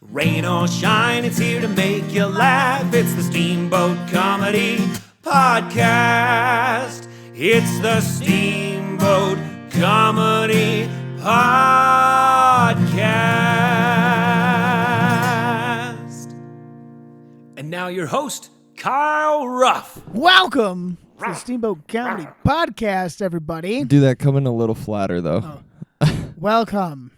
Rain or shine, it's here to make you laugh. It's the Steamboat Comedy Podcast. It's the Steamboat Comedy Podcast. And now your host, Kyle Ruff. Welcome to the Steamboat Comedy Podcast, everybody. Do that come in a little flatter, though. Welcome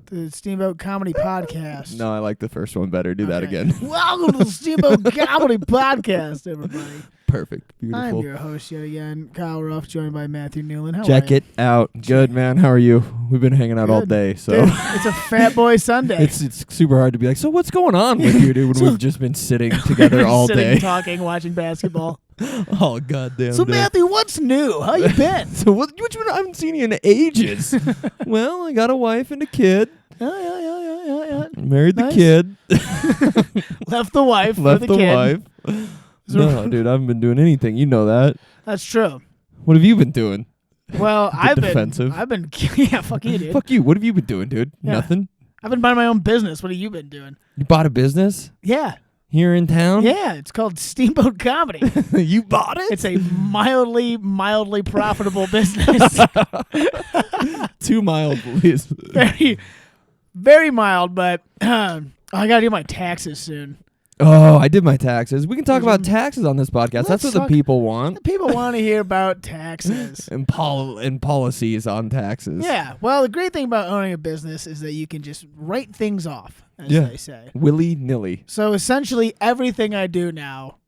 to the Steamboat Comedy Podcast. No, I like the first one better. Do that again. Welcome to the Steamboat Comedy Podcast, everybody. Perfect. I'm Beautiful. your host yet again, Kyle Ruff, joined by Matthew Newland. How Check are you? it out. Good, man. How are you? We've been hanging out all Good. day, so Dude, it's a Fat Boy Sunday. it's super hard to be like, so what's going on with you, dude, when we've just been sitting together all Sitting, day. talking, watching basketball. Oh, goddamn So, day. Matthew, what's new? How you been? So which one? I haven't seen you in ages. Well, I got a wife and a kid. Yeah. Married the Nice. kid. Left the wife Left for the the kid. wife. No, dude, I haven't been doing anything. You know that. That's true. What have you been doing? Well, defensive. I've been, yeah, fuck you, dude. Fuck you. What have you been doing, dude? Yeah. Nothing? I've been minding my own business. What have you been doing? You bought a business Yeah. here in town? Yeah, it's called Steamboat Comedy. You bought it? It's a mildly profitable business. 2 miles, please. very, very mild, but I got to do my taxes soon. Oh, I did my taxes. We can talk about taxes on this podcast. Let's That's what the talk- people want. People want to hear about taxes. And policies on taxes. Yeah, well, the great thing about owning a business is that you can just write things off, as Yeah. they say. Willy-nilly. So essentially, everything I do now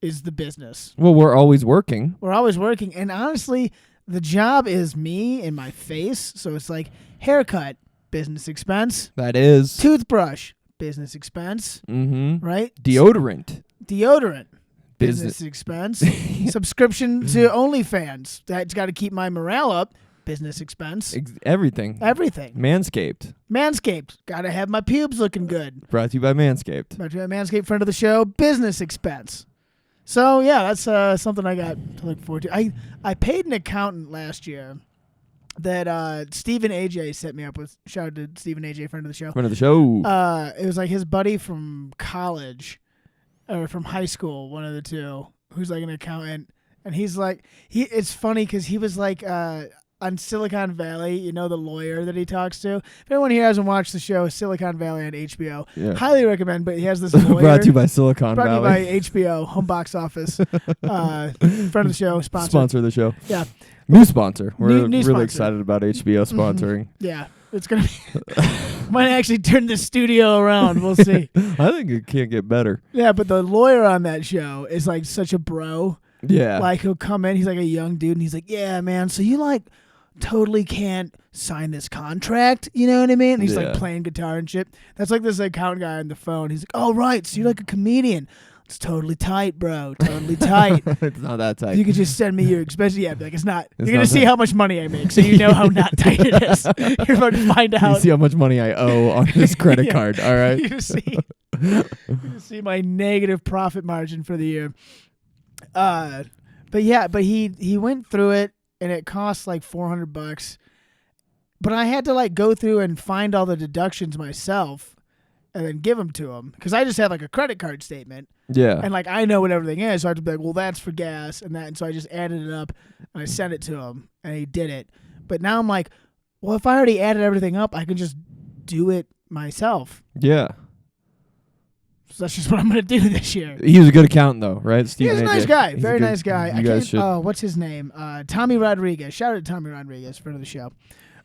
is the business. Well, we're always working. We're always working, and honestly, the job is me and my face. So it's like haircut, business expense, That is. toothbrush, business expense, Mm-hmm. right? Deodorant. Deodorant, Business. business expense. Subscription to OnlyFans. That's got to keep my morale up. Business expense. Everything. Everything. Manscaped. Manscaped. Got to have my pubes looking good. Brought to you by Manscaped. Manscaped, friend of the show. Business expense. So yeah, that's something I got to look forward to. I paid an accountant last year that Stephen AJ set me up with. Shout out to Stephen AJ, friend of the show. Friend of the show. It was like his buddy from college or from high school, one of the two, who's like an accountant. And he's like, it's funny because he was like on Silicon Valley, you know, the lawyer that he talks to. If anyone here hasn't watched the show, Silicon Valley on HBO, Yeah. highly recommend. But he has this lawyer. Brought to you by Silicon Brought to you Valley. by HBO, home box office. Friend of the show, Sponsor of the show. Yeah. New sponsor. We're New really sponsor. excited about HBO sponsoring. Yeah. It's going to be, might actually turn the studio around. We'll see. I think it can't get better. Yeah, but the lawyer on that show is like such a bro. Yeah. Like he'll come in, he's like a young dude, and he's like, "Yeah, man, so you like totally can't sign this contract, you know what I mean?" And he's Yeah. like playing guitar and shit. That's like this accountant guy on the phone. He's like, "Oh right, so you're like a comedian. It's totally tight, bro. Totally tight. It's not that tight. You could just send me your expenses." Yeah, like it's not. It's You're gonna not see tight. how much money I make, so you know how not tight it is. You're about to find You out. see how much money I owe on this credit Yeah. card, all right? you see my negative profit margin for the year. But he went through it and it cost like $400. But I had to like go through and find all the deductions myself and then give them to him because I just had like a credit card statement Yeah. and like I know what everything is, so I had to be like, well, that's for gas and that, and so I just added it up and I sent it to him and he did it. But now I'm like, well, if I already added everything up, I can just do it myself. Yeah. So that's just what I'm gonna do this year. He was a good accountant, though, right? He's Stephen a nice AJ. guy, He's very a good- nice guy. You I guys can't. should What's his name? Tommy Rodriguez. Shout out to Tommy Rodriguez, friend of the show.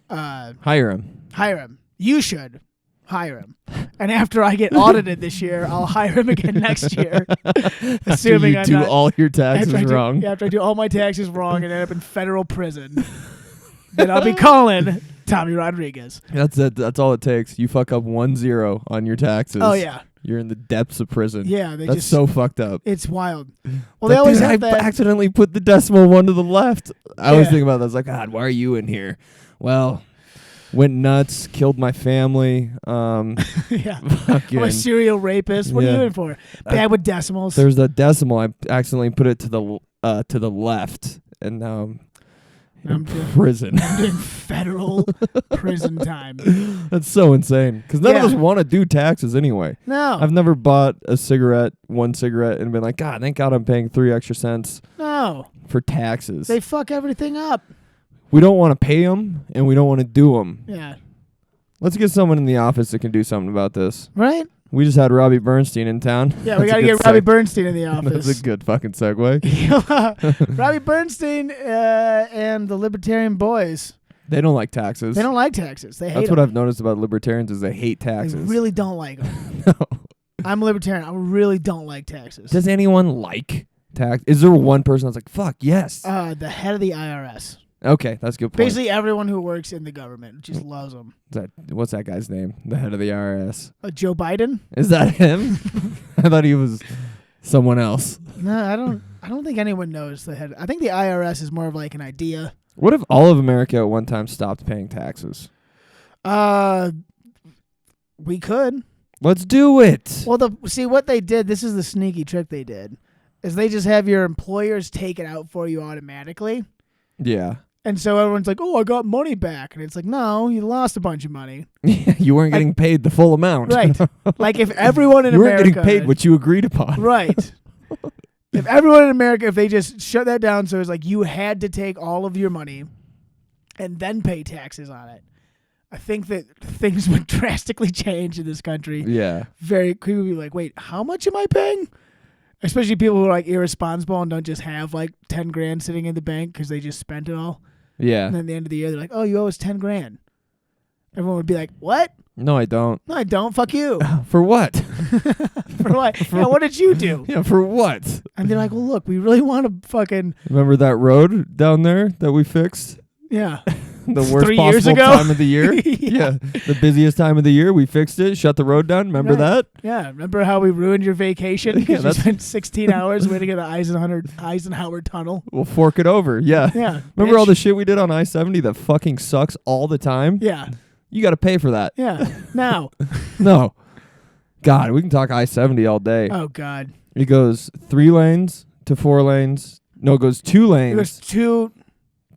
hire him. Hire him. You should hire him. And after I get audited this year, I'll hire him again next year. Assuming you I'm do not, all your taxes after I do- wrong. after I do all my taxes wrong and end up in federal prison, then I'll be calling Tommy Rodriguez. That's it. That's all it takes. You fuck up 1-0 on your taxes. Oh yeah, You're in the depths of prison. yeah. They That's just so fucked up. it's wild. Well, Like, they always dude, have I that. accidentally put the decimal one to the left. I was Yeah. thinking about that. I was like, God, why are you in here? Well, went nuts, killed my family. Yeah. I'm Fucking, a serial rapist. What are Yeah. you in for? Bad with decimals. there's a decimal. I accidentally put it to the left, and I'm doing, Prison. I'm doing federal prison time. That's so insane. Because none of Yeah. us want to do taxes anyway. No. I've never bought one cigarette, and been like, God, thank God I'm paying 3 extra cents No. for taxes. They fuck everything up. We don't want to pay them, and we don't want to do them. Yeah. Let's get someone in the office that can do something about this. Right? We just had Robbie Bernstein in town. Yeah, we That's got a to good get Robbie seg- Bernstein in the office. That's a good fucking segue. Robbie Bernstein and the Libertarian Boys. They don't like taxes. They don't like taxes. They hate That's them. what I've noticed about libertarians is they hate They taxes. really don't like them. No. I'm a libertarian. I really don't like taxes. Does anyone like tax? Is there one person that's like, fuck, yes? The head of the IRS. Okay, that's a good point. Basically, everyone who works in the government just loves them. What's that guy's name? The head of the IRS. Joe Biden? Is that him? I thought he was someone else. No, I don't think anyone knows the head. I think the IRS is more of like an idea. What if all of America at one time stopped paying taxes? We could. Let's do it. Well, see what they did. This is the sneaky trick they did. Is they just have your employers take it out for you automatically. Yeah. And so everyone's like, "Oh, I got money back," and it's like, "No, you lost a bunch of money." You weren't getting paid the full amount. Right? Like if everyone in You weren't America, getting paid what you agreed upon. right? If everyone in America, if they just shut that down, so it's like you had to take all of your money and then pay taxes on it, I think that things would drastically change in this country. Yeah. Very people would be like, "Wait, how much am I paying?" Especially people who are like irresponsible and don't just have like 10 grand sitting in the bank because they just spent it all. Yeah. And then at the end of the year, they're like, "Oh, you owe us 10 grand." Everyone would be like, "What? No, I don't. No, I don't. Fuck you." For what? For what? Yeah, what did you do? Yeah, for what? And they're like, "Well, look, we really want to fucking Remember that road down there that we fixed? yeah." The worst 3 years possible ago? time of the year? Yeah. The busiest time of the year. We fixed it, shut the road down. Remember Right. that? Yeah, remember how we ruined your vacation? Yeah, Because you that's- spent 16 hours waiting at the Eisenhower Tunnel. We'll fork it over. Yeah. Yeah. Remember all bitch. the shit we did on I-70 that fucking sucks all the time? Yeah. You got to pay for that. Yeah. Now. No. God, we can talk I-70 all day. Oh, God. It goes 3 lanes to 4 lanes. No, it goes 2 lanes It was two.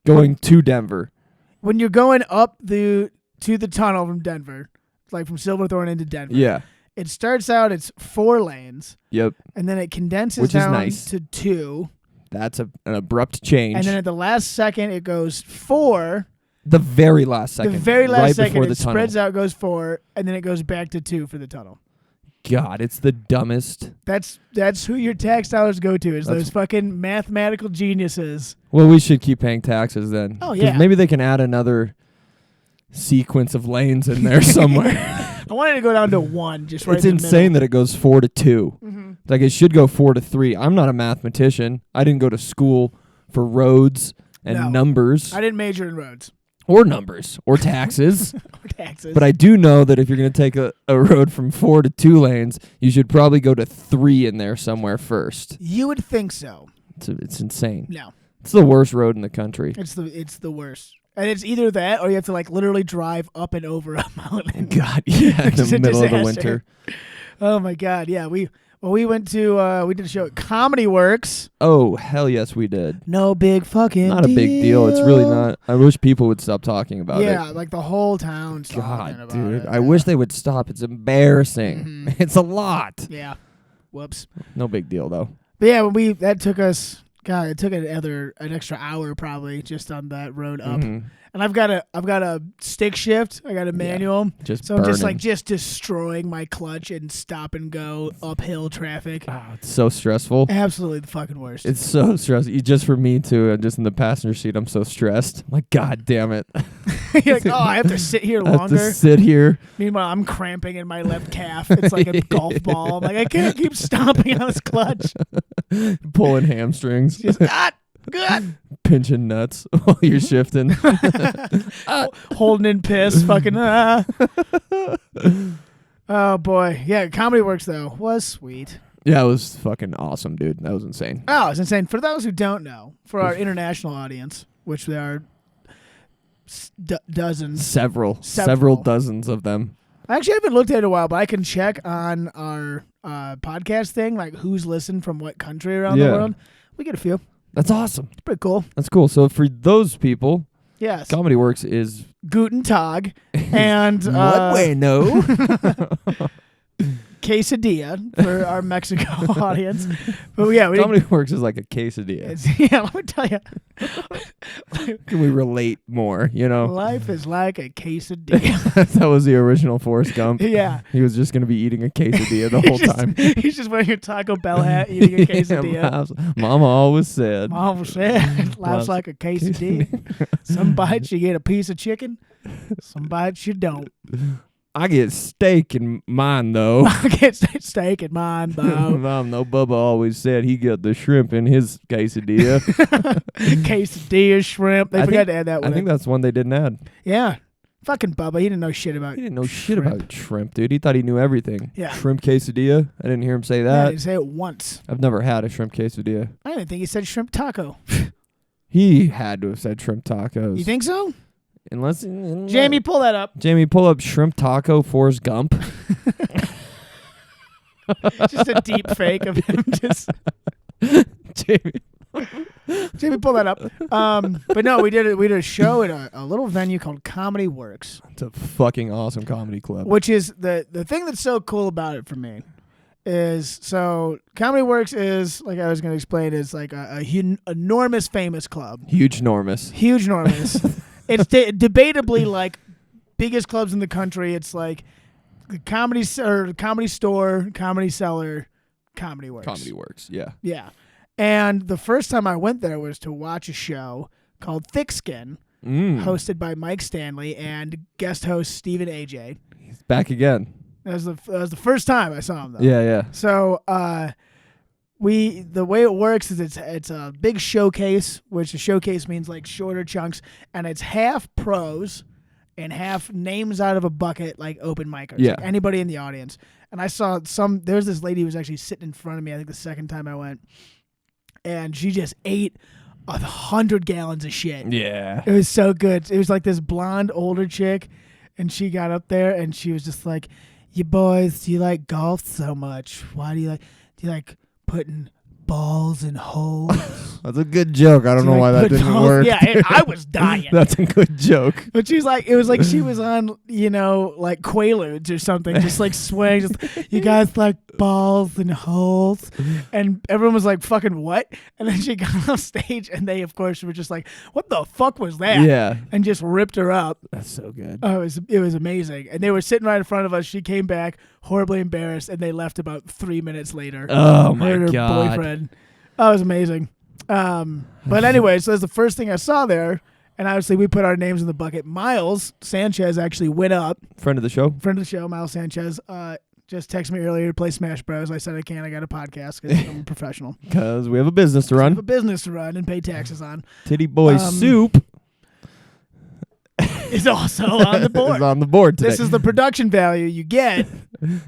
going to Denver. When you're going up to the tunnel from Denver, like from Silverthorne into Denver, Yeah. it starts out, it's 4 lanes, Yep. and then it condenses Which is down nice. to 2. That's an abrupt change. And then at the last second, it goes 4. the very last second. The very last right second, before it the tunnel. spreads out, goes 4, and then it goes back to 2 for the tunnel. God, it's the dumbest. That's who your tax dollars go to, is That's- those fucking mathematical geniuses. Well, we should keep paying taxes then. Oh, 'Cause yeah. Maybe they can add another sequence of lanes in there somewhere. I wanted to go down to 1, just right It's in the insane that it goes 4 to 2. middle. Like it should go 4 to 3. I'm not a mathematician. I didn't go to school for roads and No. numbers I didn't major in roads or numbers or taxes. or taxes. But I do know that if you're going to take a road from 4 to 2 lanes, you should probably go to 3 in there somewhere first. You would think so. It's insane. No, It's the worst road in the country. it's the worst. And it's either that or you have to like literally drive up and over a mountain. God, yeah, in Which is the a middle of the disaster. winter. Oh my God, yeah. We went to we did a show at Comedy Works. Oh, hell yes, we did. No big fucking Not a big deal. It's really not. I wish people would stop talking about Yeah, it. like the whole town's talking God, about dude. it. I wish they would stop. It's embarrassing. Mhm. It's a lot. Yeah. Whoops. No big deal, though. But yeah, that took us. God, it took an extra hour probably just on that road up. Mhm. And I've got a stick shift. I got a manual. Just So I'm just burning. just destroying my clutch and stop and go uphill traffic. Oh, it's so stressful. Absolutely the fucking worst. It's so stressful. Just for me, too. I'm just in the passenger seat. I'm so stressed. I'm like, God damn it. You're like, oh, I have to sit here I have to longer. sit here. Meanwhile, I'm cramping in my left calf. It's like a golf ball. I'm like, I can't keep stomping on this clutch. Pulling hamstrings. Just good. Pinching nuts while you're shifting. Holding in piss. Fucking Oh boy, yeah. Comedy Works though was sweet. Yeah, it was fucking awesome, dude. That was insane. Oh, it's insane. For those who don't know, for our international audience, which there are dozens. Several dozens of them. I actually haven't looked at it in a while, but I can check on our podcast thing, like who's listened from what country around the Yeah. world. We get a few. That's awesome. It's pretty cool. That's cool. So for those people, Yes. Comedy Works is Guten Tag and no. quesadilla for our Mexico audience. But yeah, we Comedy Works is like a quesadilla. yeah, let me tell you. Can we relate more? You know, Life is like a quesadilla. that was the original Forrest Gump. Yeah. He was just gonna be eating a quesadilla the whole time. He's just wearing a Taco Bell hat, eating a quesadilla. Yeah, Mama always said. Mom said, life's Loves like a quesadilla. Some bites you get a piece of chicken, some bites you don't. I get steak in mine though. I get steak in mine, though. Mom, no, Bubba always said he got the shrimp in his quesadilla. Quesadilla, shrimp. They I forgot think- to add that I one. think that's one they didn't add. Yeah. Fucking Bubba. He didn't know shit about He didn't know shit shrimp. about shrimp, dude. He thought he knew everything. Yeah. Shrimp quesadilla. I didn't hear him say Yeah, that. I didn't say it once. I've never had a shrimp quesadilla. I didn't think he said shrimp taco. He had to have said shrimp tacos. You think so? Unless Jamie, pull that up. Jamie, pull up shrimp taco Forrest Gump. Just a deep fake of him. Just Jamie, pull that up. But no, we did a show at a little venue called Comedy Works, It's a fucking awesome comedy club. which is the thing that's so cool about it for me is so Comedy Works is, like I was going to explain, is like a enormous famous club. Huge enormous. Huge enormous. It's debatably like biggest clubs in the country. It's like the Comedy Store, Comedy Cellar, Comedy Works. Comedy Works, yeah. Yeah. And the first time I went there was to watch a show called Thick Skin, hosted by Mike Stanley and guest host Stephen AJ. He's back again. That was the first time I saw him though. Yeah, yeah. So the way it works is it's a big showcase, which a showcase means like shorter chunks, and it's half pros and half names out of a bucket, like open micers. Yeah. Like anybody in the audience. And I saw there's this lady who was actually sitting in front of me, I think the second time I went, and she just ate 100 gallons of shit. Yeah. It was so good. It was like this blonde older chick, and she got up there and she was just like, "You boys, do you like golf so much? Why do you like putting balls in holes?" That's a good joke. I don't know why that didn't work. Yeah, I was dying. That's a good joke. But she was like, it was like she was on, like Quaaludes or something, just like swaying. Just, "You guys like balls and holes?" And everyone was like, "Fucking what?" And then she got off stage, and they, of course, were just like, "What the fuck was that?" Yeah. And just ripped her up. That's so good. Oh, it was amazing. And they were sitting right in front of us. She came back horribly embarrassed, and they left about 3 minutes later. Oh, my Her and her God. boyfriend. Oh, it was amazing. But anyway, so that's the first thing I saw there. And obviously, we put our names in the bucket. Miles Sanchez actually went up. Friend of the show? Friend of the show, Miles Sanchez, just texted me earlier to play Smash Bros. I said I can't. I got a podcast because I'm a professional. Because we have a business to I have run. a business to run and pay taxes on. Titty Boy Soup Is also on the board. is on the board today. This is the production value you get.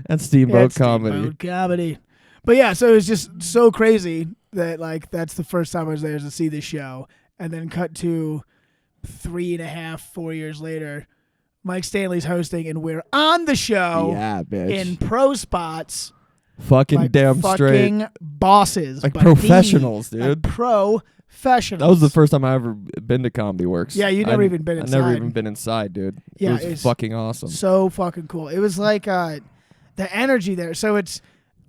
That's Steamboat It's Comedy. Steamboat Comedy. But yeah, so it was just so crazy that like that's the first time I was there to see this show, and then cut to 3.5, 4 years later, Mike Stanley's hosting, and we're on the show Yeah, bitch. in pro spots, fucking like damn straight. fucking bosses, Like but professionals, the, dude. like professionals. That was the first time I ever been to Comedy Works. Yeah, you'd never even been I never inside. even been inside, dude. Yeah, it was it's fucking awesome. So fucking cool. It was like the energy there. So it's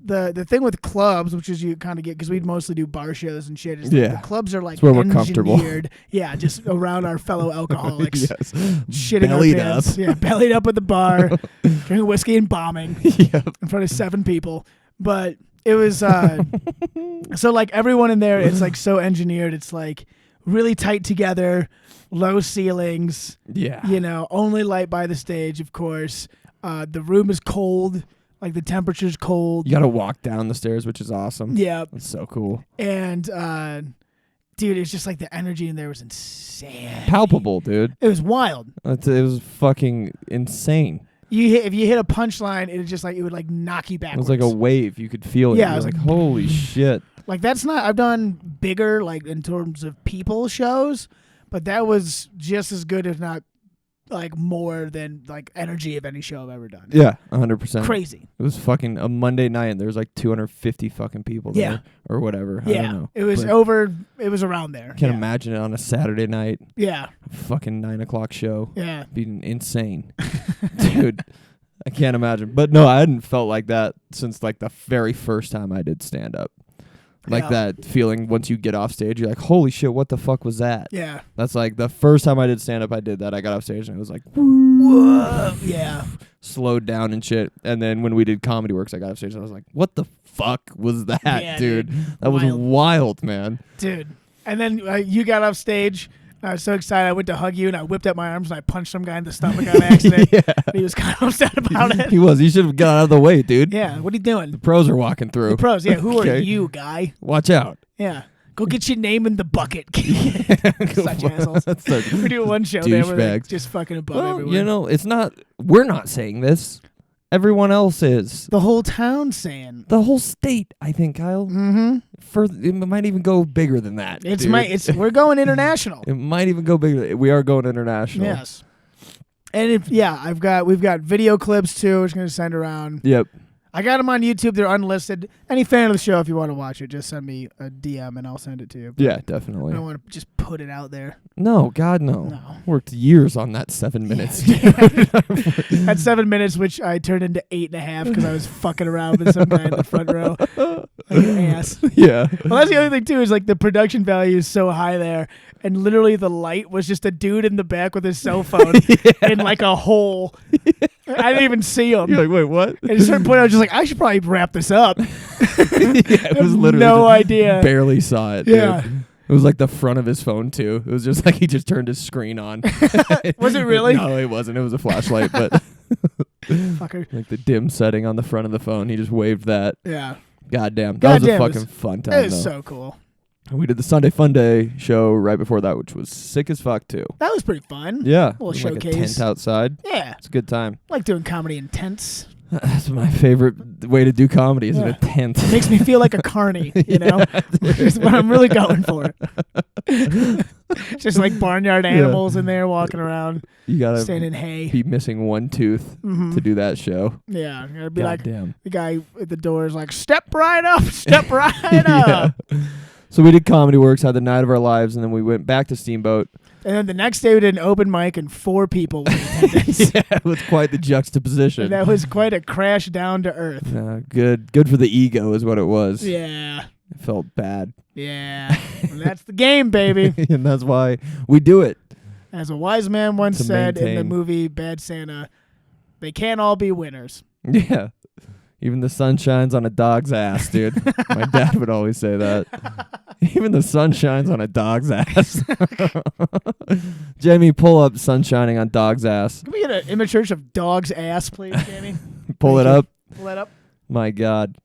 the thing with clubs, which is you kind of get, because we'd mostly do bar shows and shit. Is like Yeah. the clubs are like It's where we're comfortable. engineered. Yeah, just around our fellow alcoholics. Yes. Shitting Bellied our up. pants. Yeah, bellied up at the bar, drinking whiskey and bombing Yep. in front of 7 people. But it was so like everyone in there, it's like so engineered. It's like really tight together, low ceilings. Yeah. Only light by the stage, of course. The room is cold, like the temperature's cold. You got to walk down the stairs, which is awesome. Yeah, That's so cool. and dude, it's just like the energy in there was insane. Palpable, dude. It was wild. It was fucking insane. If you hit a punchline, it would like knock you It backwards. was like a wave. You could feel it. Yeah, You're it was like, like holy shit. like that's not. I've done bigger like in terms of people shows, but that was just as good, if not like more than like energy of any show I've ever done. Yeah, 100%. Crazy. It was fucking a Monday night, and there was like 250 fucking people Yeah. there, or whatever. I Yeah, don't know. it was But over. It was around there. I can't yeah. imagine it on a Saturday night, Yeah, fucking 9:00 show. yeah. Being insane, dude. I can't imagine. But no, I hadn't felt like that since like the very first time I did stand up. Like Yeah. that feeling once you get off stage, you're like, holy shit, what the fuck was that? Yeah. That's like the first time I did stand up, I did that. I got off stage and it was like, Whoa. Yeah. slowed down and shit. And then when we did Comedy Works, I got off stage and I was like, what the fuck was that, Yeah, dude? dude. That was wild, man. Dude. And then you got off stage. I was so excited. I went to hug you, and I whipped up my arms, and I punched some guy in the stomach on accident. Yeah. And he was kind of upset about it. He was. He should have got out of the way, dude. Yeah. What are you doing? The pros are walking through. The pros. Yeah. Who are Okay. you, guy? Watch out. Yeah. Go get your name in the bucket. Such assholes. That's so We do one show there where they're douchebags. just fucking above Well, everyone. you know, it's not. We're not saying this. Everyone else is. The whole town saying. The whole state, I think, Kyle. Mm-hmm. It might even go bigger than that. It's dude. we're going international. It might even go bigger. We are going international. Yes. And we've got video clips too. We're just gonna send around. Yep. I got them on YouTube. They're unlisted. Any fan of the show, if you want to watch it, just send me a DM and I'll send it to you. Yeah, I definitely. don't want to just put it out there. No, God, no. No. Worked years on that 7 minutes. At 7 minutes, which I turned into 8.5 because I was fucking around with some guy in the front row. Like an ass. Yeah. Well, that's the other thing too. Is like the production value is so high there, and literally the light was just a dude in the back with his cell phone in like a hole. I didn't even see him. You're like, wait, what? At a certain point, I was just like, I should probably wrap this up. Yeah, it was literally no just idea. barely saw it. Yeah. Dude. It was like the front of his phone too. It was just like he just turned his screen on. Was it really? No, it wasn't. It was a flashlight, but Fucker. like the dim setting on the front of the phone. He just waved that. Yeah. Goddamn. That was a Goddamn, it fucking was- fun It time was though. so cool. And we did the Sunday Fun Day show right before that, which was sick as fuck too. That was pretty fun. Yeah. Little Like a showcase. tent outside. Yeah. It's a good time. I like doing comedy in tents. That's my favorite way to do comedy is in a Yeah. tent. Makes me feel like a carny, you know? That's what I'm really going for. Just like barnyard animals in there walking around, You gotta staying in hay. be missing one tooth Mhm. to do that show. Yeah. You gotta be like, Goddamn. the guy at the door is like, step right up, step right Yeah. up. So we did Comedy Works, had the night of our lives, and then we went back to Steamboat. And then the next day we did an open mic and 4 people were in attendance. Yeah, it was quite the juxtaposition. And that was quite a crash down to earth. Good for the ego is what it was. Yeah. It felt bad. Yeah. And that's the game, baby. And that's why we do it. As a wise man once To said in the maintain. movie Bad Santa, they can't all be winners. Yeah. Even the sun shines on a dog's ass, dude. My dad would always say that. Even the sun shines on a dog's ass. Jamie, pull up sun shining on dog's ass. Can we get an image church of dog's ass, please, Jamie? Pull it Thank you. up. Pull that up. My God.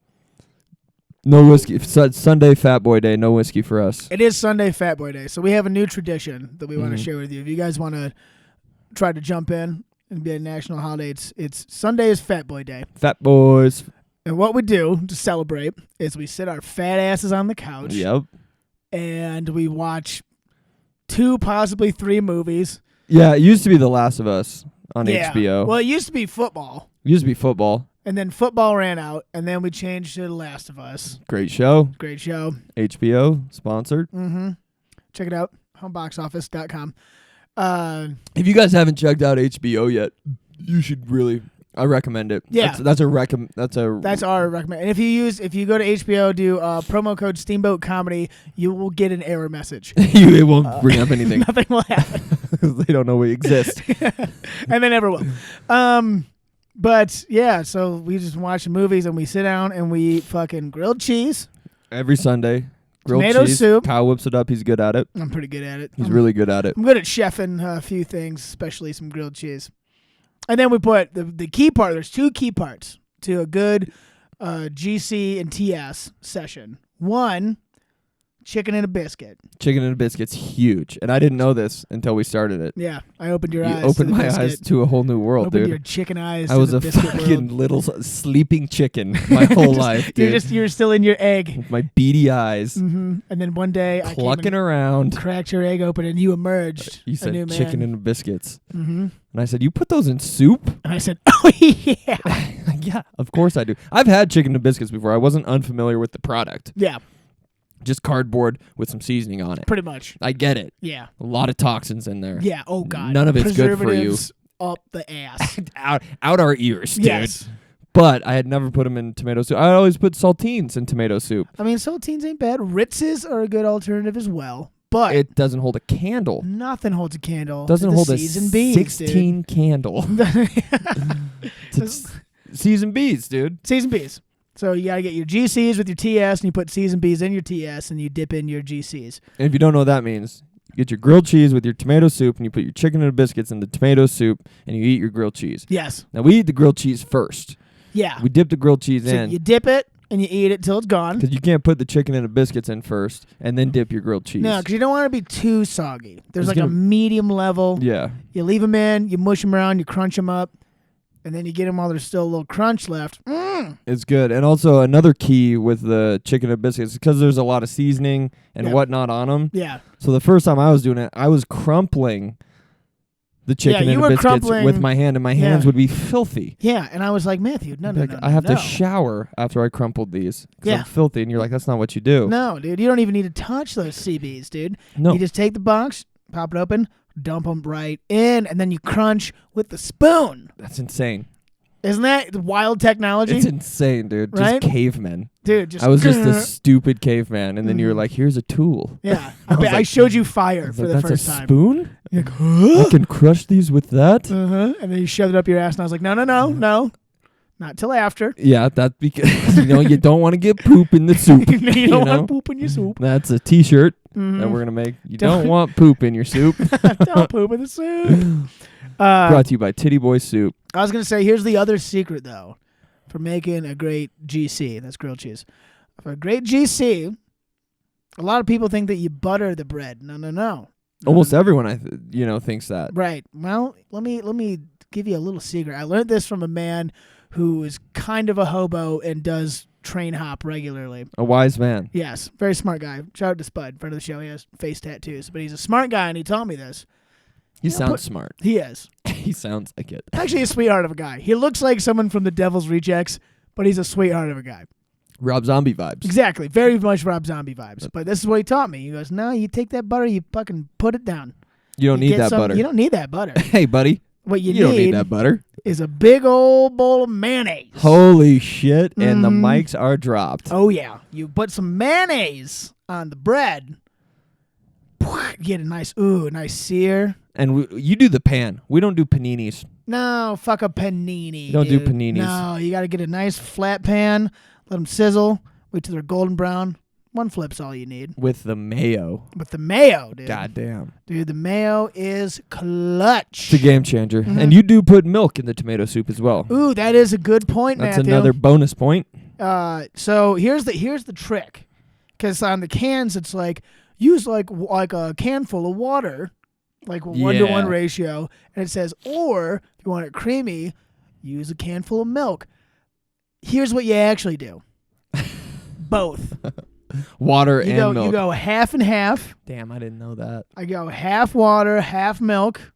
No whiskey. Sunday Fat Boy Day. No whiskey for us. It is Sunday Fat Boy Day, so we have a new tradition that we want to Mhm. share with you. If you guys want to try to jump in and be a national holiday, it's Sunday is Fat Boy Day. Fat boys. And what we do to celebrate is we sit our fat asses on the couch Yep. and we watch 2, possibly 3 movies. Yeah, it used to be The Last of Us on Yeah. HBO. Well, it used to be football, It used to be football. and then football ran out, and then we changed to The Last of Us. Great show. Great show. HBO sponsored. Mm-hmm. Check it out, homeboxoffice.com. If you guys haven't checked out HBO yet, you should really. I recommend it. Yeah. That's a That's our recommend. And if you go to HBO, do promo code Steamboat Comedy, you will get an error message. it won't bring up anything. Nothing will happen, They don't know we exist. and they never will. But yeah, so we just watch movies and we sit down and we eat fucking grilled cheese. Every Sunday. Grilled Tomato cheese. soup. Kyle whips it up. He's good at it. I'm pretty good at it. He's really good at it. I'm good at chefing a few things, especially some grilled cheese. And then we put the key part. There's 2 key parts to a good GC and TS session. One, chicken and a biscuit. Chicken and a biscuit's huge, and I didn't know this until we started it. Yeah, I opened your You eyes. opened to the my biscuit. eyes to a whole new world, Opened dude. your chicken eyes. I to was the a biscuit fucking world. little sleeping chicken my whole life, dude. You're still in your egg. With my beady eyes, And then one day I came clucking and around. cracked your egg open, and you emerged. You a said new man. chicken and biscuits, And and I said, "You put those in soup?" I said, "Oh yeah, Yeah, of course I do. I've had chicken and biscuits before. I wasn't unfamiliar with the product. yeah, Just cardboard with some seasoning on it. pretty much, I get it. yeah, A lot of toxins in there. yeah." Oh god, None of it's good for you. Preservatives up the ass. out our ears, dude. Yes, But I had never put them in tomato soup. I always put saltines in tomato soup. I mean saltines ain't bad. Ritzes are a good alternative as well, but It doesn't hold a candle. nothing holds a candle. Doesn't to the hold a seasoned bees, 16 candle. dude. Seasoned bees, dude. Seasoned bees. So you gotta get your GCs with your TS, and you put seasoned bees in your TS, and you dip in your GCs. And if you don't know what that means, you get your grilled cheese with your tomato soup, and you put your chicken and biscuits in the tomato soup, and you eat your grilled cheese. Yes. Now, we eat the grilled cheese first. Yeah. We dip the grilled cheese So in. you dip it and you eat it till it's gone. Because you can't put the chicken and the biscuits in first and then dip your grilled cheese. No, because you don't want it to be too soggy. There's It's like a gonna- medium level. Yeah. You leave them in, you mush them around, you crunch them up, and then you get them while there's still a little crunch left. It's good. And also another key with the chicken and biscuits, because there's a lot of seasoning and Yeah. whatnot on them. Yeah. So the first time I was doing it, I was crumpling the chicken you and were the biscuits crumpling- with my hand, and my hands would be filthy. Yeah. And I was like, Matthew, no. I have no. to shower after I crumpled these. 'Cause Yeah. I'm filthy. And you're like, that's not what you do. No, dude, you don't even need to touch those CBs, dude. No. You just take the box, pop it open, dump them right in, and then you crunch with the spoon. That's insane. Isn't that wild technology? It's insane, dude. Right? Just cavemen. Dude, just I was just a stupid caveman, and then you were like, here's a tool. Yeah. I was I like- showed you fire I was for like, the that's first a time. spoon? You're like, huh? I can crush these with that? And then you shoved it up your ass, and I was like, no. Not till after. Yeah, that's because, you don't want to get poop in the soup. You don't know? want poop in your soup. That's a t-shirt that Mhm. we're going to make. You Don't- don't want poop in your soup. Don't poop in the soup. Brought to you by Titty Boy Soup. I was going to say, here's the other secret, though, for making a great GC. That's grilled cheese. For a great GC, a lot of people think that you butter the bread. No. Almost everyone, thinks that. Right. Well, let me give you a little secret. I learned this from a man who is kind of a hobo and does train hop regularly. A wise man. Yes, very smart guy. Shout out to Spud, friend of the show. He has face tattoos, but he's a smart guy, and he taught me this. He Yeah, sounds put- smart. He is. He sounds like it. Actually, a sweetheart of a guy. He looks like someone from the Devil's Rejects, but he's a sweetheart of a guy. Rob Zombie vibes. Exactly. Very much Rob Zombie vibes. But this is what he taught me. He goes, no, you take that butter, you fucking put it down. You don't You need get that butter. You don't need that butter. Hey, buddy. What you don't need need that butter. is a big old bowl of mayonnaise. Holy shit. And the Mhm. mics are dropped. Oh, yeah. You put some mayonnaise on the bread. Get a nice sear. And you do the pan. We don't do paninis. No, fuck a panini. Don't do dude. paninis. No, you got to get a nice flat pan. Let them sizzle. Wait till they're golden brown. One flip's all you need. With the mayo. With the mayo, dude. Goddamn. Dude, the mayo is clutch. It's a game changer. Mhm. And you do put milk in the tomato soup as well. Ooh, that is a good point, That's Matthew. another bonus point. So here's the trick, because on the cans it's like use like a can full of water, like a 1-to-1 Yeah. ratio, and it says, or if you want it creamy, use a can full of milk. Here's what you actually do. Both. Water You and go milk. you go half and half. Damn, I didn't know that. I go half water, half milk.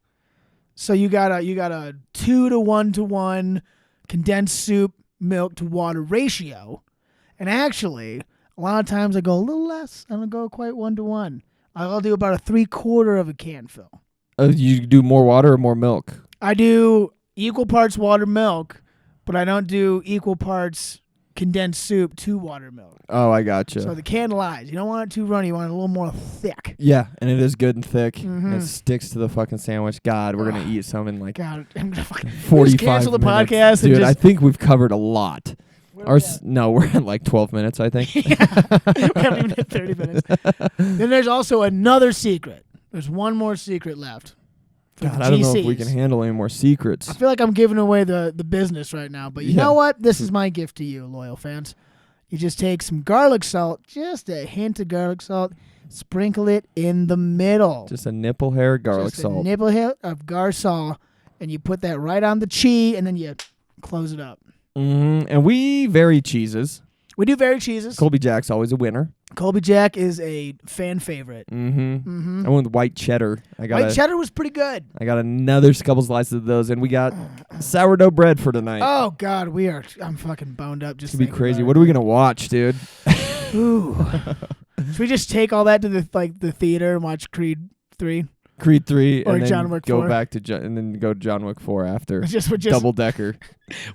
So you got a 2-to-1 condensed soup milk to water ratio. And actually, a lot of times I go a little less. I don't go quite 1-to-1. I'll do about a 3/4 of a can fill. You do more water or more milk? I do equal parts water milk, but I don't do equal parts condensed soup to water milk. Oh, I gotcha. So the can lies. You don't want it too runny. You want it a little more thick. Yeah, and it is good and thick. And Mhm. it sticks to the fucking sandwich. God, we're going to eat some in like God, I'm gonna fucking 45 cancel the minutes. podcast and Dude, I just. think we've covered a lot. Where are we at? No, we're at like 12 minutes, I think. We haven't even hit 30 minutes. Then there's also another secret. There's one more secret left. For God, the I don't know if we GCs. can handle any more secrets. I feel like I'm giving away the business right now, but you Yeah. know what? This is my gift to you, loyal fans. You just take some garlic salt, just a hint of garlic salt, sprinkle it in the middle. Just a nipple hair of garlic Just a salt. nipple hair of garsol, and you put that right on the cheese, and then you close it up. And we vary cheeses. We do very cheeses. Colby Jack's always a winner. Colby Jack is a fan favorite. I went with white cheddar. White cheddar was pretty good. I got another couple slices of those, and we got sourdough bread for tonight. Oh God, I'm fucking boned up. Just It's gonna be thinking crazy. about What are we gonna watch, dude? it. Ooh. Should we just take all that to the theater and watch Creed 3? Creed 3, Or and then John Wick go 4. back to and then go to John Wick 4 after. Just Double decker.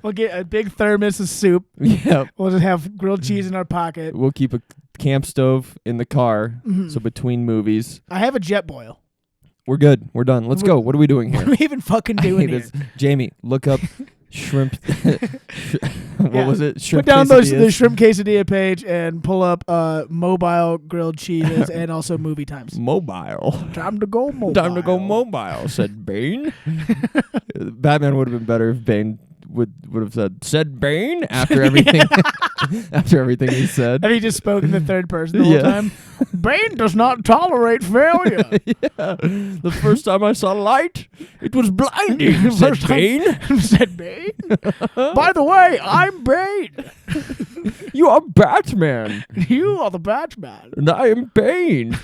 we'll get a big thermos of soup. Yep. We'll just have grilled cheese in our pocket. We'll keep a camp stove in the car, Mhm. so between movies, I have a jet boil. we're good. We're done. Let's go. What are we doing What here? are we even fucking I doing hate here? this. Jamie, look up shrimp. What Yeah. was it? Shrimp Put down the quesadillas? shrimp quesadilla page and pull up mobile grilled cheeses and also movie times. Mobile. Time to go mobile. Time to go mobile, said Bane. Batman would have been better if Bane would have said Bane after everything after everything he said. Have you just spoken in the third person the whole Yeah. time? Bane does not tolerate failure. Yeah. The first time I saw light, it was blinding, said First time- Bane. Said Bane? By the way, I'm Bane. You are Batman, You are the Batman. and I am Bane.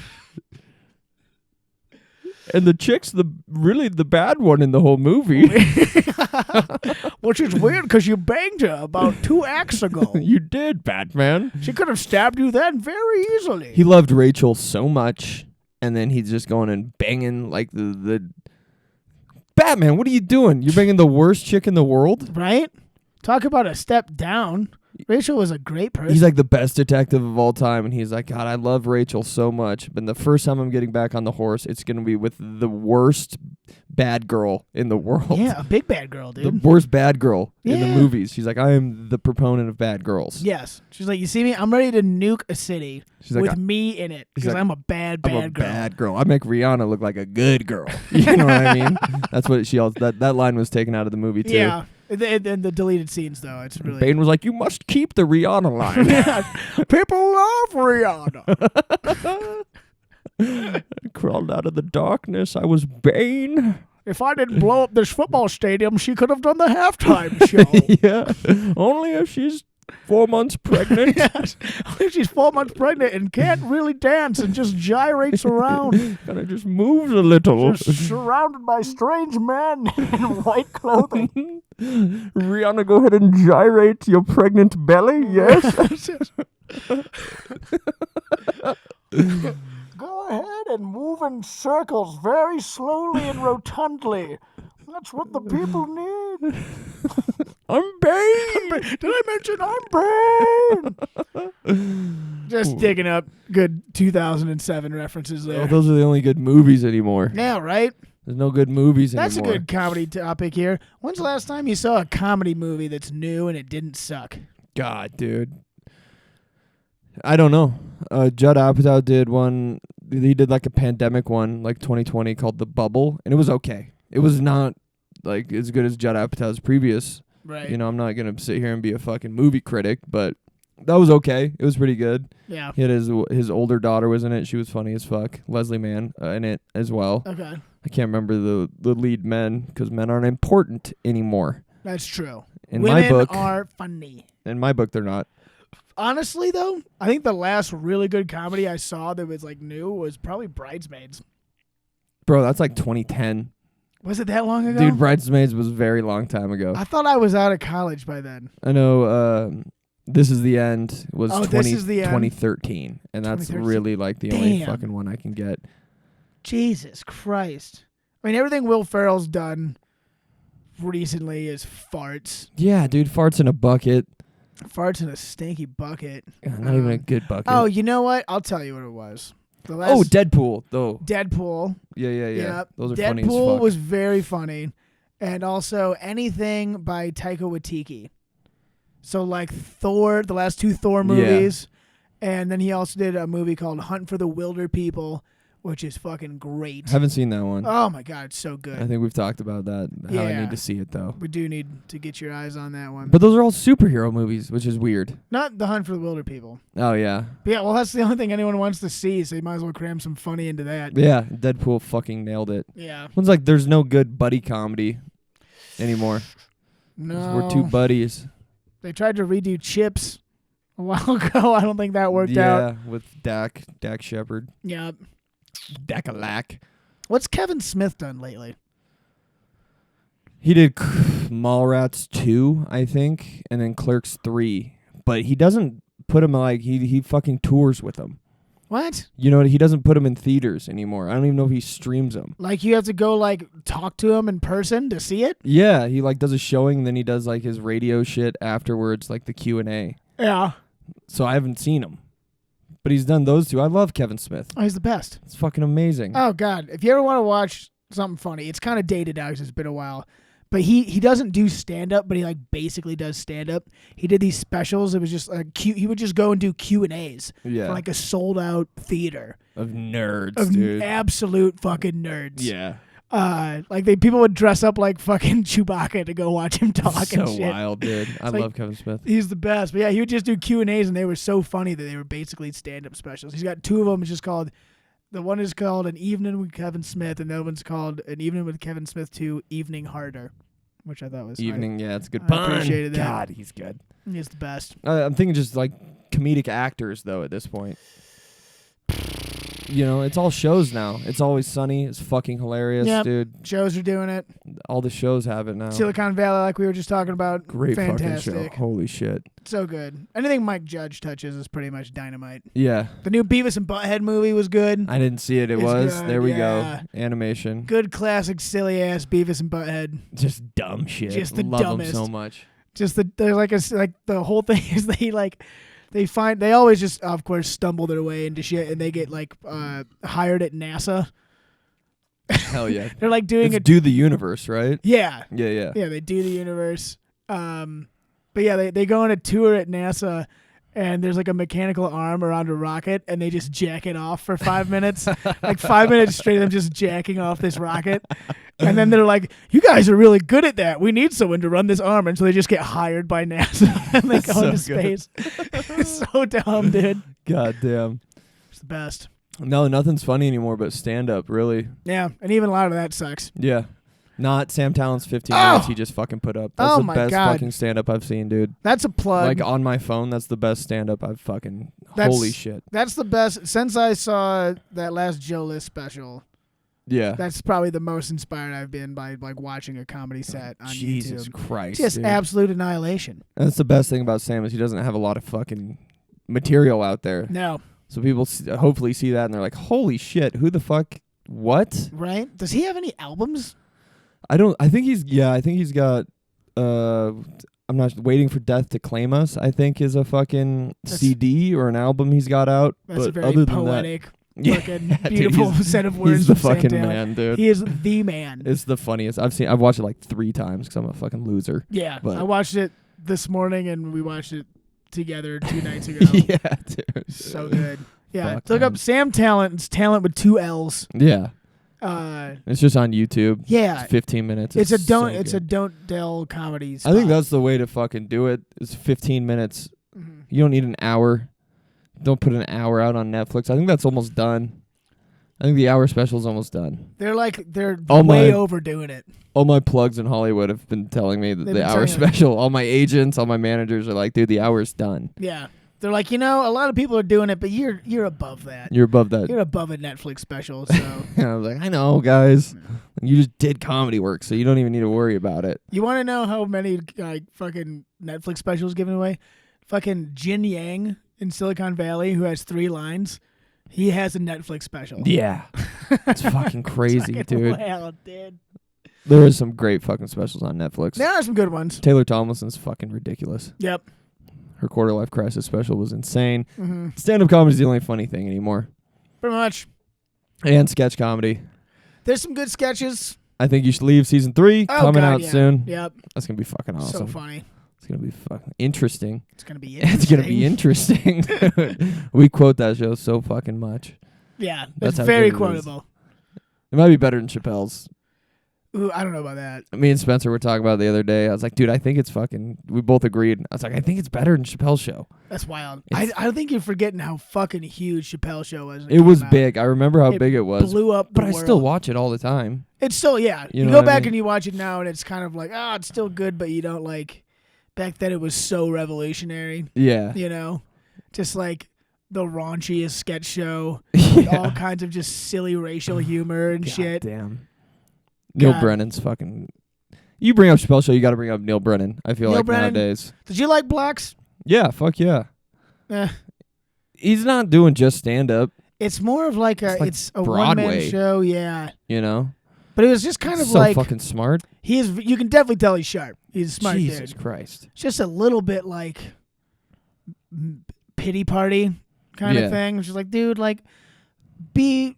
And the chick's really the bad one in the whole movie. Which is weird because you banged her about 2 acts ago. You did, Batman. She could have stabbed you then very easily. He loved Rachel so much, and then he's just going and banging like the Batman. What are you doing? You're banging the worst chick in the world. Right? Talk about a step down. Rachel was a great person. He's like the best detective of all time, and he's like, God, I love Rachel so much, but the first time I'm getting back on the horse, it's gonna be with the worst bad girl in the world. Yeah, a big bad girl, The dude. worst bad girl in the Yeah. movies. She's like, I am the proponent of bad girls. Yes. She's like, you see me? I'm ready to nuke a city She's like, with me in it because like, I'm a bad I'm a girl. bad girl. I make Rihanna look like a good girl. You know what I mean? That's what she also, that line was taken out of the movie too. Yeah. And the deleted scenes, though, it's really... Bane was like, you must keep the Rihanna line. People love Rihanna. Crawled out of the darkness. I was Bane. If I didn't blow up this football stadium, she could have done the halftime show. Yeah. Only if she's 4 months pregnant. Yes. If she's 4 months pregnant and can't really dance and just gyrates around, Kind of just moves a little. just surrounded by strange men in white clothing. Rihanna, go ahead and gyrate your pregnant belly. Yes. Go ahead and move in circles very slowly and rotundly. That's what the people need. I'm Bane. Did I mention I'm Bane? Just digging up good 2007 references there. Oh, those are the only good movies anymore. Yeah, right? There's no good movies That's anymore. a good comedy topic here. When's the last time you saw a comedy movie that's new and it didn't suck? God, dude. I don't know. Judd Apatow did one. He did like a pandemic one, like 2020, called The Bubble, and it was okay. It was not like as good as Judd Apatow's previous. Right. You know, I'm not gonna sit here and be a fucking movie critic, but that was okay. It was pretty good. Yeah. He had his older daughter was in it. She was funny as fuck. Leslie Mann in it as well. Okay. I can't remember the lead men because men aren't important anymore. That's true. In Women my book, are funny. in my book, they're not. Honestly, though, I think the last really good comedy I saw that was like new was probably Bridesmaids. Bro, that's like 2010. Was it that long ago? Dude, Bridesmaids was a very long time ago. I thought I was out of college by then. I know This Is the End was Oh, This Is the End. 2013, and that's 2013. really like the only Damn. fucking one I can get. Jesus Christ. I mean, everything Will Ferrell's done recently is farts. Yeah, dude, farts in a bucket. Farts in a stinky bucket. Not even a good bucket. Oh, you know what? I'll tell you what it was. The last Oh, Deadpool, though. Deadpool. Yeah. Yeah. Those are funny as Deadpool fuck. was very funny. And also anything by Taika Waititi. So like Thor, the last 2 Thor movies. And then he also did a movie called Hunt for the Wilder People, which is fucking great. Haven't seen that one. Oh my god, it's so good. I think we've talked about that. How I Yeah. need to see it though. We do need to get your eyes on that one. But those are all superhero movies, which is weird. Not The Hunt for the Wilder People. Oh yeah, But yeah, well, that's the only thing anyone wants to see, so you might as well cram some funny into that. yeah. Deadpool fucking nailed it. Yeah. One's like, there's no good buddy comedy anymore. No. We're two buddies. They tried to redo Chips a while ago. I don't think that worked out. Yeah, with Dak Shepard. Yeah. Dak-a-lack. What's Kevin Smith done lately? He did Mallrats 2, I think, and then Clerks 3. But he doesn't put him like, he fucking tours with them. What? You know, he doesn't put them in theaters anymore. I don't even know if he streams them. Like you have to go like talk to him in person to see it? Yeah, he like does a showing, and then he does like his radio shit afterwards, like the Q&A. Yeah. So I haven't seen him. But he's done those two. I love Kevin Smith. Oh, he's the best. It's fucking amazing. Oh God. If you ever want to watch something funny, it's kind of dated now 'cause it's been a while. But he doesn't do stand up, but he like basically does stand up. He did these specials. It was just like he would just go and do Q&As Yeah. for like a sold out theater Of nerds, of dude. absolute fucking nerds. Yeah. Like people would dress up like fucking Chewbacca to go watch him talk So and shit. wild, dude. I like- love Kevin Smith. He's the best. But yeah, he would just do Q&As and they were so funny that they were basically stand-up specials. He's got two of them. It's just called, the one is called An Evening with Kevin Smith and the other one's called An Evening with Kevin Smith 2, Evening Harder, which I thought was Evening, yeah, it's a good I pun. appreciated that. God, he's good. He's the best. I'm thinking just like comedic actors though at this point. You know, it's all shows now. It's Always Sunny. It's fucking hilarious, Yep. dude. Shows are doing it. All the shows have it now. Silicon Valley, like we were just talking about. Great Fantastic. fucking show. Holy shit. So good. Anything Mike Judge touches is pretty much dynamite. Yeah. The new Beavis and Butthead movie was good. I didn't see it. It It's was. good, There we yeah. go. Animation. Good classic silly ass Beavis and Butthead. Just dumb shit. Just the Love dumbest. them so much. Just they're like the whole thing is they always just of course stumble their way into shit and they get like hired at NASA. Hell yeah. They're like doing It's Do the Universe, right? yeah. Yeah. Yeah, they do the universe. But yeah, they go on a tour at NASA and there's like a mechanical arm around a rocket and they just jack it off for 5 minutes. Like 5 minutes straight of them just jacking off this rocket. And then they're like, you guys are really good at that. We need someone to run this arm. And so they just get hired by NASA and they go So into good. space. It's so dumb, dude. God damn. It's the best. No, nothing's funny anymore but stand up, really. Yeah, and even a lot of that sucks. Yeah. Not Sam Talent's 15 Oh! minutes he just fucking put up. That's Oh the my best God. fucking stand up I've seen, dude. That's a plug. Like on my phone, that's the best stand up I've fucking That's- holy shit. That's the best. Since I saw that last Joe List special, Yeah. that's probably the most inspired I've been by like watching a comedy set on Jesus YouTube. Christ. Just dude. absolute annihilation. That's the best thing about Sam is he doesn't have a lot of fucking material out there. No, So people hopefully see that and they're like, holy shit, who the fuck? What? right? Does he have any albums? I think he's got I'm not Waiting for Death to Claim Us, I think is a fucking That's- CD or an album he's got out. That's but a very other than poetic, that, fucking dude, beautiful he's- set of words. he's the from Sam fucking Talent. man, dude. He is the man. It's the funniest. I've watched it like 3 times because I'm a fucking loser. Yeah, but- I watched it this morning and we watched it together 2 nights ago. Yeah, dude. So good. Yeah, Fuck, look man. up Sam Talent. It's Talent with 2 L's. Yeah. Uh, It's just on YouTube. yeah, It's 15 minutes. it's a so don't good. tell comedy. I think spot. that's the way to fucking do it. It's 15 minutes. Mhm. You don't need an hour. Don't put an hour out on Netflix. I think that's almost done. I think the hour special is almost done. They're All way my- overdoing it. All my plugs in Hollywood have been telling me that They've the been hour telling you. special, all my agents, all my managers are like, dude, the hour's done. Yeah, they're like, a lot of people are doing it, but you're above that. You're above that. You're above a Netflix special. So And I was like, I know, guys. You just did comedy work, so you don't even need to worry about it. you want to know how many like fucking Netflix specials given away? Fucking Jin Yang in Silicon Valley, who has 3 lines. He has a Netflix special. Yeah. It's fucking crazy, Fucking dude. wild, dude. There is some great fucking specials on Netflix. There are some good ones. Taylor Tomlinson's fucking ridiculous. Yep. Her quarter life crisis special was insane. Mm-hmm. Stand up comedy is the only funny thing anymore. Pretty much. And sketch comedy. There's some good sketches. I think you should leave season 3 Oh, coming God, out yeah. soon. Yep. That's gonna be fucking So awesome. funny. It's gonna be fucking interesting. It's gonna be. It's gonna be interesting. We quote that show so fucking much. Yeah, That's that's how very good it is. quotable. It might be better than Chappelle's. Ooh, I don't know about that. Me and Spencer were talking about it the other day. I was like, dude, I think it's fucking. We both agreed. I was like, I think it's better than Chappelle's show. That's wild. It's- I think you're forgetting how fucking huge Chappelle's show was. when It was came out. big. I remember how It big it was. Blew up. The But I still world. watch it all the time. It's still, yeah. You You, know go what I back mean? and you watch it now, and it's kind of like, it's still good, but you don't like. Back then, it was so revolutionary. Yeah. You know, just like the raunchiest sketch show, with all kinds of just silly racial humor and God shit. damn. Neil God. Brennan's fucking. You bring up Chappelle's show, you got to bring up Neil Brennan. I feel Neil like Brennan? nowadays. Did you like Blocks? Yeah, fuck yeah. Eh. He's not doing just stand up, It's more of like It's like it's a Broadway. one-man show, yeah. you know? But it was just kind of so like fucking smart. you can definitely tell he's sharp. He's a smart Jesus dude. Christ. It's just a little bit like pity party kind Yeah. of thing. Which is like, dude, like be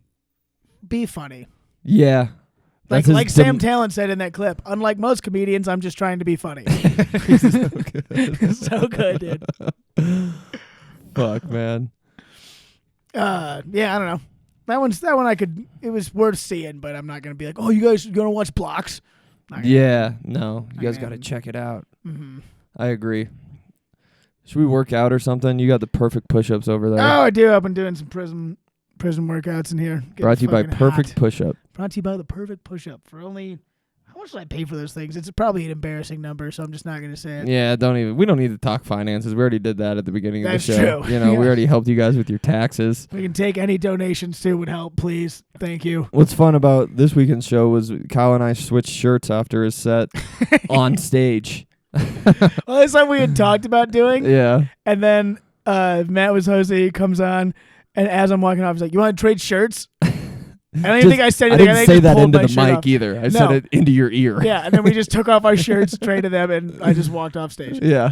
funny. Yeah. Like That's his like Sam Talent said in that clip. Unlike most comedians, I'm just trying to be funny. So good, dude. Fuck, man. Yeah, I don't know. That one I could. It was worth seeing, but I'm not gonna be like, oh, you guys gonna watch Blocks? Not gonna- Yeah, no. You guys Okay. got to check it out. Mhm. I agree. Should we work out or something? You got the perfect push-ups over there. Oh, I do. I've been doing some prison workouts in here. Getting Brought to you by fucking Perfect hot. Push-Up. Brought to you by the Perfect Push-Up for only. How much did I pay for those things? It's probably an embarrassing number, so I'm just not gonna say it. Yeah, we don't need to talk finances. We already did that at the beginning That's of the show. true. You know, Yeah. we already helped you guys with your taxes. We can take any donations too. Would help, please. Thank you. What's fun about this weekend's show was Kyle and I switched shirts after his set on stage. Well, that's something we had talked about doing, Yeah. and then Matt was hosting. He comes on, and as I'm walking off, he's like, "You want to trade shirts?" I don't even think I said I anything. didn't think say just that pulled into my the shirt mic off. either. I No. said it into your ear. Yeah, and then we just took off our shirts, traded them, and I just walked off stage. Yeah.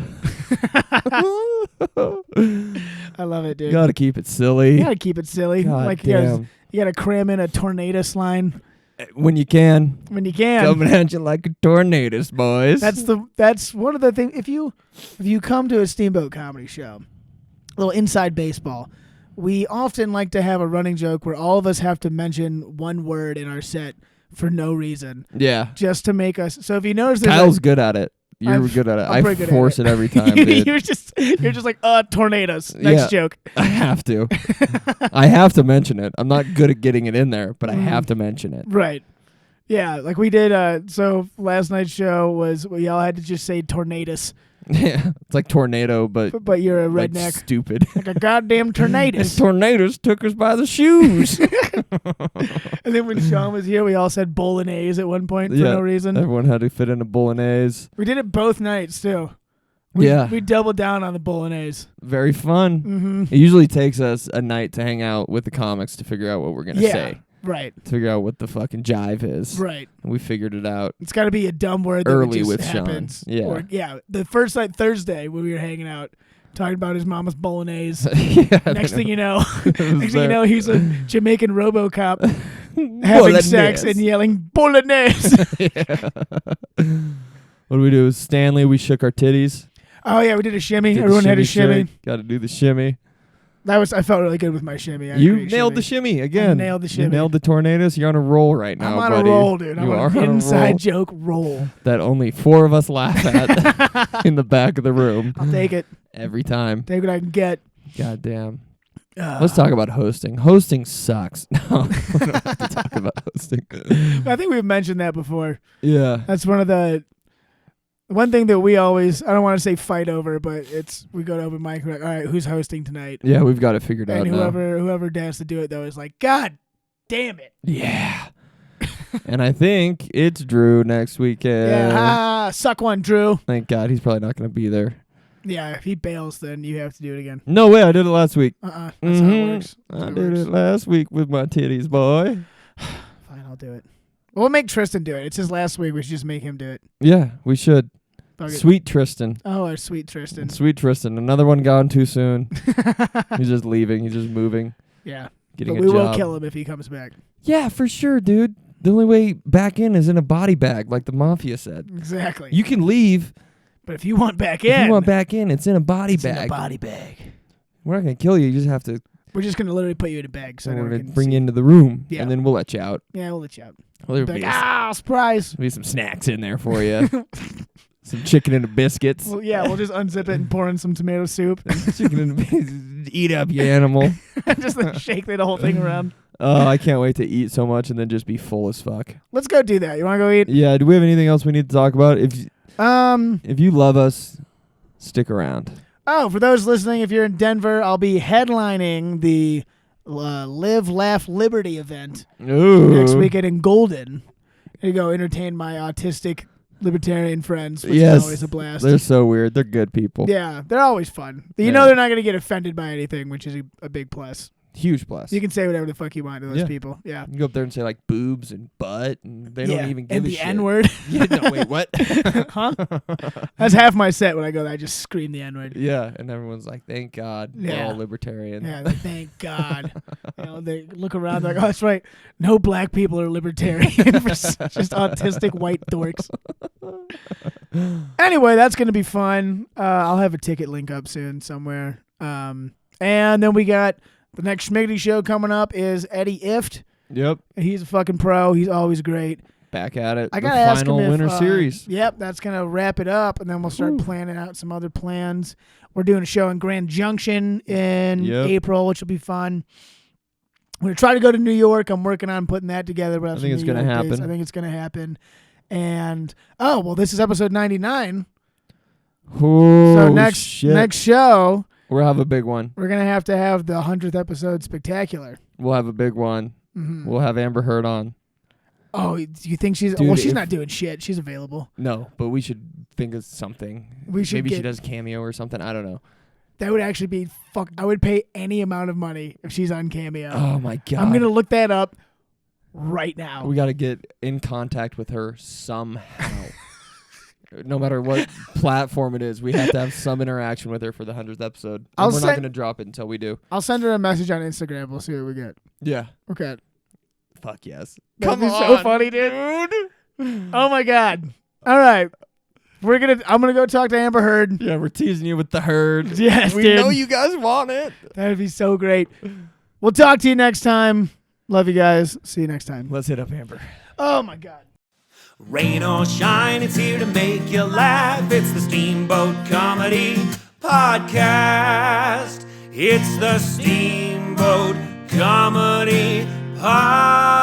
I love it, dude. Got to keep it silly. You gotta keep it silly. God like damn. you gotta cram in a tornadus line When you can. when you can. Coming at you like a tornadoes, boys. That's one of the things. If you come to a Steamboat comedy show, a little inside baseball, we often like to have a running joke where all of us have to mention one word in our set for no reason, yeah. just to make us. So if you notice, there's Kyle's good at it. You're I'm- good at it. I'm I pretty good at force it every time, dude. you're just like tornadoes. Next Yeah. joke. I have to. I have to mention it. I'm not good at getting it in there, but I have to mention it. Right. Yeah, like we did. So last night's show was we all had to just say tornadoes, Yeah. It's like tornado, but but you're a like redneck, stupid. like a goddamn And tornadoes. tornadoes took us by the shoes. And then when Sean was here, we all said bolognese at one point for Yeah. no reason. Everyone had to fit in a bolognese. We did it both nights too. Yeah. We doubled down on the bolognese. Very fun. Mm-hmm. It usually takes us a night to hang out with the comics to figure out what we're going to Yeah. say. Right. To figure out what the fucking jive is. Right. And we figured it out. It's got to be a dumb word that Early just with Sean. happens. Yeah. Or, yeah. The first night Thursday when we were hanging out, talking about his mama's bolognese. Yeah, Next thing you know, It was next thing you there. know, he's a Jamaican RoboCop having sex and yelling bolognese. Yeah. What do we do? Stanley, we shook our titties. Oh yeah, we did a shimmy. Did the Everyone had a shimmy. Got to do the shimmy. I felt really good with my shimmy. I You agree, nailed the shimmy. shimmy again. nailed the You shimmy. nailed the tornadoes. You're on a roll right now, I'm on buddy. a roll, dude. I'm You are on on an a inside roll joke roll. that only 4 of us laugh at in the back of the room I'll take it. every time. Take what I can get. God damn. Let's talk about hosting. Hosting sucks. No, we don't have to talk about hosting. I think we've mentioned that before. Yeah. That's one thing that we always, I don't want to say fight over, but we go to open mic, we're like, all right, who's hosting tonight? Yeah, we've got it figured out And now. whoever has to do it though is like, God damn it. Yeah. And I think it's Drew next weekend. Yeah, suck one, Drew. Thank God he's probably not going to be there. Yeah, if he bails, then you have to do it again. No way, I did it last week. That's how it Mhm. works. That's I how it did works. it last week with my titties, boy. Fine, I'll do it. We'll make Tristan do it. It's his last week. We should just make him do it. Yeah, we should. Fuck it. Sweet Tristan. Oh, our sweet Tristan. Sweet Tristan. Another one gone too soon. He's just leaving. He's just moving. Yeah. Getting But a we job. will kill him if he comes back. Yeah, for sure, dude. The only way back in is in a body bag, like the mafia said. Exactly. You can leave. But if you want back If in, you want back in, it's in a body it's in bag. a body bag. We're not going to kill you. You just have to We're just gonna literally put you in a bag, so So no we're one gonna can bring see. you into the room, Yeah. and then we'll let you out. Yeah, we'll let you out. Well, there'll Be be, like, surprise! there'll be some snacks in there for you. Some chicken and biscuits. Well, yeah, we'll just unzip it and pour in some tomato soup. Chicken and biscuits. Eat up, you animal. Just like shake the whole thing around. Oh, I can't wait to eat so much and then just be full as fuck. Let's go do that. You want to go eat? Yeah. Do we have anything else we need to talk about? If you love us, stick around. Oh, for those listening, if you're in Denver, I'll be headlining the Live, Laugh, Liberty event Ooh. next weekend in Golden. To go entertain my autistic libertarian friends, which Yes. is always a blast. They're so weird. They're good people. Yeah, they're always fun. You Yeah. know they're not going to get offended by anything, which is a big plus. Huge plus. You can say whatever the fuck you want to those Yeah. people. Yeah. You go up there and say like boobs and butt, and they Yeah, don't even give and a the shit. N-word. Yeah, no, wait, what? Huh? That's half my set when I go there. I just scream the N-word. Yeah, and everyone's like, "Thank God, we're Yeah. all libertarian." Yeah, like, thank God. They look around like, oh, that's right. No black people are libertarian. Just autistic white dorks. Anyway, that's going to be fun. I'll have a ticket link up soon somewhere. And then we got the next Schmiggity show coming up is Eddie Ift. Yep, He's a fucking pro. He's always great. back at it. I the gotta ask final him if, winter series. Yep, that's gonna wrap it up, and then we'll start planning out some other plans. We're doing a show in Grand Junction in Yep. April, which will be fun. I'm gonna try to go to New York. I'm working on putting that together. But I think it's gonna happen. I think it's gonna happen. And this is episode 99. Oh, So next shit. show, We'll have a big one. we're gonna have to have the 100th episode spectacular. We'll have a big one. Mhm. We'll have Amber Heard on. Oh, do you think she's? Dude, well, she's if- not doing shit. She's available. No, but we should think of something. We should Maybe she get- does cameo or something. I don't know. That would actually be I would pay any amount of money if she's on Cameo. Oh my God. I'm gonna look that up right now. We got to get in contact with her somehow. No matter what platform it is, we have to have some interaction with her for the 100th episode. And I'll we're not send- going to drop it until we do. I'll send her a message on Instagram. We'll see what we get. Yeah. Okay. Fuck yes. That'd be so funny, dude. Oh my God. All right. I'm gonna go talk to Amber Heard. Yeah, we're teasing you with the herd. Yes, we dude. know you guys want it. That'd be so great. We'll talk to you next time. Love you guys. See you next time. Let's hit up Amber. Oh my God. Rain or shine, it's here to make you laugh. It's the Steamboat Comedy Podcast. It's the Steamboat Comedy Podcast.